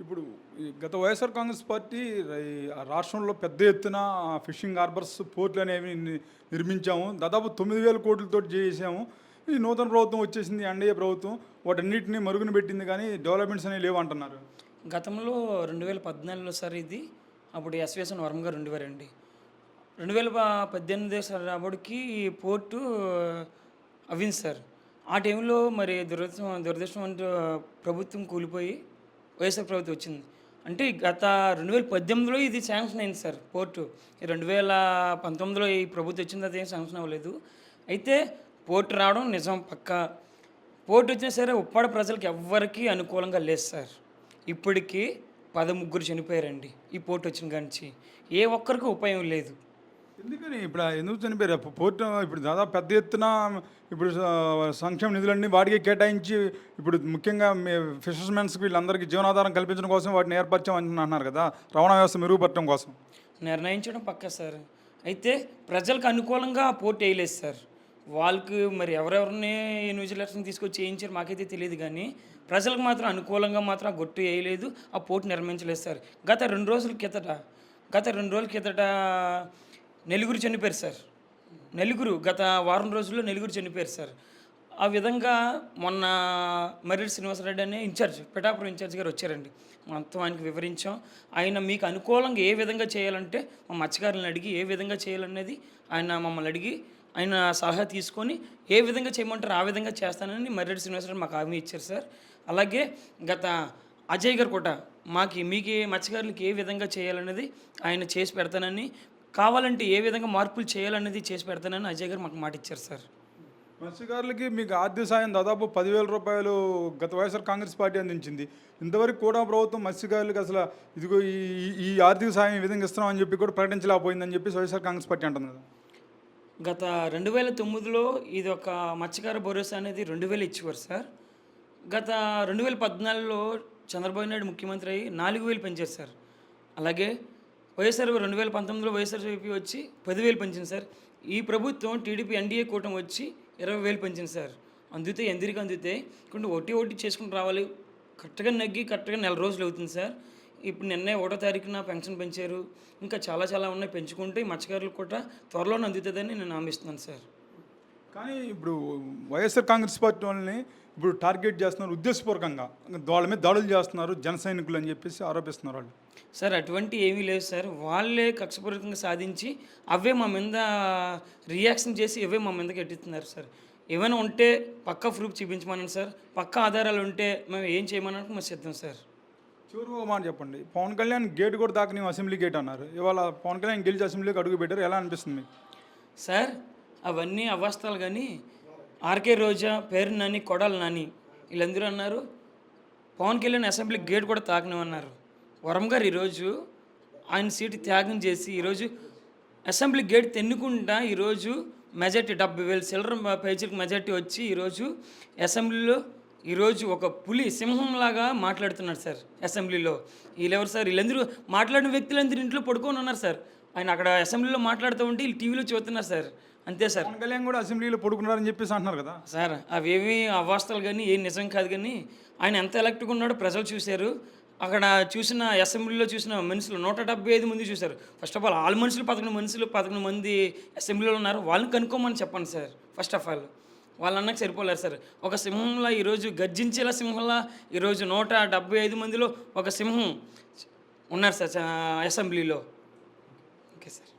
ఇప్పుడు ఈ గత వైఎస్ఆర్ కాంగ్రెస్ పార్టీ ఆ రాష్ట్రంలో పెద్ద ఎత్తున ఫిషింగ్ హార్బర్స్ పోర్ట్లు అనేవి నిర్మించాము. దాదాపు 9,000 కోట్లతో చేసాము. ఈ నూతన ప్రభుత్వం వచ్చేసింది, ఎన్డీఏ ప్రభుత్వం. వాటన్నిటిని మరుగున పెట్టింది కానీ డెవలప్మెంట్స్ అనేవి లేవు అంటున్నారు. గతంలో 2014లో సార్ ఇది. అప్పుడు ఎస్విఎస్ఎన్ వర్మ గారు ఉండేవారండి. 2018 సార్ అప్పటికి పోర్టు అవ్వింది సార్. ఆ టైంలో మరి దురదృష్టం అంటూ ప్రభుత్వం కూలిపోయి వైఎస్ఆర్ ప్రభుత్వం వచ్చింది. అంటే గత 2018లో ఇది శాంక్షన్ అయింది సార్ పోర్టు. 2019లో ఈ ప్రభుత్వం వచ్చిన తర్వాత ఏం శాంక్షన్ అవ్వలేదు. అయితే పోర్టు రావడం నిజం పక్కా. పోర్టు వచ్చినా సరే ఉప్పాడ ప్రజలకు ఎవ్వరికీ అనుకూలంగా లేదు సార్. ఇప్పటికీ 13 చనిపోయారండి ఈ పోర్టు వచ్చిన కానించి. ఏ ఒక్కరికి ఉపాయం లేదు. ఎందుకని ఇప్పుడు ఎందుకు చనిపోయారు? పోర్టు ఇప్పుడు దాదాపు పెద్ద ఎత్తున ఇప్పుడు సంక్షేమ నిధులన్నీ వాటికి కేటాయించి ఇప్పుడు ముఖ్యంగా ఫిషర్మెన్స్కి వీళ్ళందరికీ జీవనాధారం కల్పించడం కోసం వాటిని ఏర్పరచామని అంటున్నారు కదా, రవాణా వ్యవస్థ మెరుగుపరచడం కోసం. నిర్ణయించడం పక్కా సార్. అయితే ప్రజలకు అనుకూలంగా ఆ పోర్టు వేయలేదు సార్. వాళ్ళకి మరి ఎవరెవరిని ఇన్విజిలేషన్ తీసుకొచ్చి వేయించారు మాకైతే తెలియదు, కానీ ప్రజలకు మాత్రం అనుకూలంగా మాత్రం ఆ గొట్టు వేయలేదు, ఆ పోర్టు నిర్మించలేదు సార్. గత 2 రోజుల కిందట నలుగురు చనిపోయారు సార్. గత వారం రోజుల్లో నలుగురు చనిపోయారు సార్. ఆ విధంగా మొన్న మర్రెడ్డి శ్రీనివాసరెడ్డి అనే పిఠాపురం ఇన్ఛార్జ్ గారు వచ్చారండి. మొత్తం ఆయనకి వివరించాం. ఆయన మీకు అనుకూలంగా ఏ విధంగా చేయాలంటే మా మత్స్యకారులను అడిగి ఏ విధంగా చేయాలనేది ఆయన మమ్మల్ని అడిగి ఆయన సలహా తీసుకొని ఏ విధంగా చేయమంటారు ఆ విధంగా చేస్తానని మర్రెడ్డి శ్రీనివాసరెడ్డి మాకు హామీ ఇచ్చారు సార్. అలాగే గత అజయ్ గారు కూడా మీకు మత్స్యకారులకి ఏ విధంగా చేయాలనేది ఆయన చేసి పెడతానని, కావాలంటే ఏ విధంగా మార్పులు చేయాలనేది చేసి పెడతానని అజయ్ గారు మాకు మాట ఇచ్చారు సార్. మత్స్యకారులకి మీకు ఆర్థిక సాయం దాదాపు 10,000 రూపాయలు గత వైఎస్ఆర్ కాంగ్రెస్ పార్టీ అందించింది. ఇంతవరకు కూడా ప్రభుత్వం మత్స్యకారులకు అసలు ఇదిగో ఈ ఆర్థిక సాయం ఈ విధంగా ఇస్తున్నామని చెప్పి కూడా ప్రకటించలేకపోయిందని చెప్పి వైఎస్ఆర్ కాంగ్రెస్ పార్టీ అంటుంది కదా. గత 2009లో ఇది ఒక మత్స్యకార భరోసా అనేది 2,000 ఇచ్చేవారు సార్. గత 2014లో చంద్రబాబు నాయుడు ముఖ్యమంత్రి అయ్యి 4,000 పెంచారు సార్. అలాగే వైఎస్ఆర్ 2019లో వైఎస్ఆర్సీపీ వచ్చి 10,000 పెంచింది సార్. ఈ ప్రభుత్వం టీడీపీ ఎన్డీఏ కూటమి వచ్చి 20,000 పెంచింది సార్. ఎందుకు అందుతాయి కొన్ని ఒకటి చేసుకుని రావాలి. కరెక్ట్గా నెల రోజులు అవుతుంది సార్. ఇప్పుడు నిన్నే 1వ తారీఖున పెన్షన్ పెంచారు. ఇంకా చాలా ఉన్నాయి, పెంచుకుంటే మత్స్యకారులకు కూడా త్వరలోనే అందుతుందని నేను హామీస్తున్నాను సార్. కానీ ఇప్పుడు వైఎస్ఆర్ కాంగ్రెస్ పార్టీ వాళ్ళని ఇప్పుడు టార్గెట్ చేస్తున్నారు ఉద్దేశపూర్వకంగా, వాళ్ళ మీద దాడులు చేస్తున్నారు జన సైనికులు అని చెప్పేసి ఆరోపిస్తున్నారు వాళ్ళు. సార్ అటువంటి ఏమీ లేదు సార్. వాళ్ళే కక్షపూరితంగా సాధించి అవే మా మీద రియాక్షన్ చేసి అవే మా మీదకి ఎట్టిస్తున్నారు సార్. ఏమైనా ఉంటే పక్కా ప్రూఫ్ చూపించమన్నాను సార్. పక్కా ఆధారాలు ఉంటే మేము ఏం చేయమన్నట్టు మేము సిద్ధం సార్. చివరి మాట చెప్పండి. పవన్ కళ్యాణ్ గేట్ కూడా దాకా అసెంబ్లీ గేట్ అన్నారు. ఇవాళ పవన్ కళ్యాణ్ గెలిచి అసెంబ్లీకి అడుగు పెట్టారు, ఎలా అనిపిస్తుంది మీకు? సార్ అవన్నీ అవాస్తవాలు. కానీ ఆర్కే రోజా, పేరు నాని, కొడాలి నాని వీళ్ళందరూ అన్నారు పవన్ కళ్యాణ్ అసెంబ్లీ గేట్ కూడా తాకనివన్నారు. వరం గారు ఈరోజు ఆయన సీటు త్యాగం చేసి ఈరోజు అసెంబ్లీ గేట్ తెన్నుకుంటా ఈరోజు మెజార్టీ 70,000 చిల్లర పేజీలకు మెజార్టీ వచ్చి ఈరోజు అసెంబ్లీలో ఈరోజు ఒక పులి సింహంలాగా మాట్లాడుతున్నారు సార్. అసెంబ్లీలో వీళ్ళెవరు సార్? వీళ్ళందరూ మాట్లాడిన వ్యక్తులందరూ ఇంట్లో పడుకొని ఉన్నారు సార్. ఆయన అక్కడ అసెంబ్లీలో మాట్లాడుతూ ఉంటే వీళ్ళు టీవీలో చూస్తున్నారు సార్. అంతే సార్. పవన్ కళ్యాణ్ కూడా అసెంబ్లీలో పడుకున్నారని చెప్పేసి అంటున్నారు కదా సార్. అవేమీ అవాస్తవాలు కానీ ఏం నిజం కాదు. కానీ ఆయన ఎంత ఎలక్ట్గా ఉన్నాడో ప్రజలు చూశారు. అక్కడ చూసిన అసెంబ్లీలో చూసిన మనుషులు 175 మంది చూశారు. ఫస్ట్ ఆఫ్ ఆల్ మనుషులు 11 మంది అసెంబ్లీలో ఉన్నారు. వాళ్ళని కనుక్కోమని చెప్పండి సార్. ఫస్ట్ ఆఫ్ ఆల్ వాళ్ళన్నాక సరిపోలేరు సార్. ఒక సింహంలా ఈరోజు గర్జించేలా సింహంలా ఈరోజు 175 మందిలో ఒక సింహం ఉన్నారు సార్ అసెంబ్లీలో. Okay sir.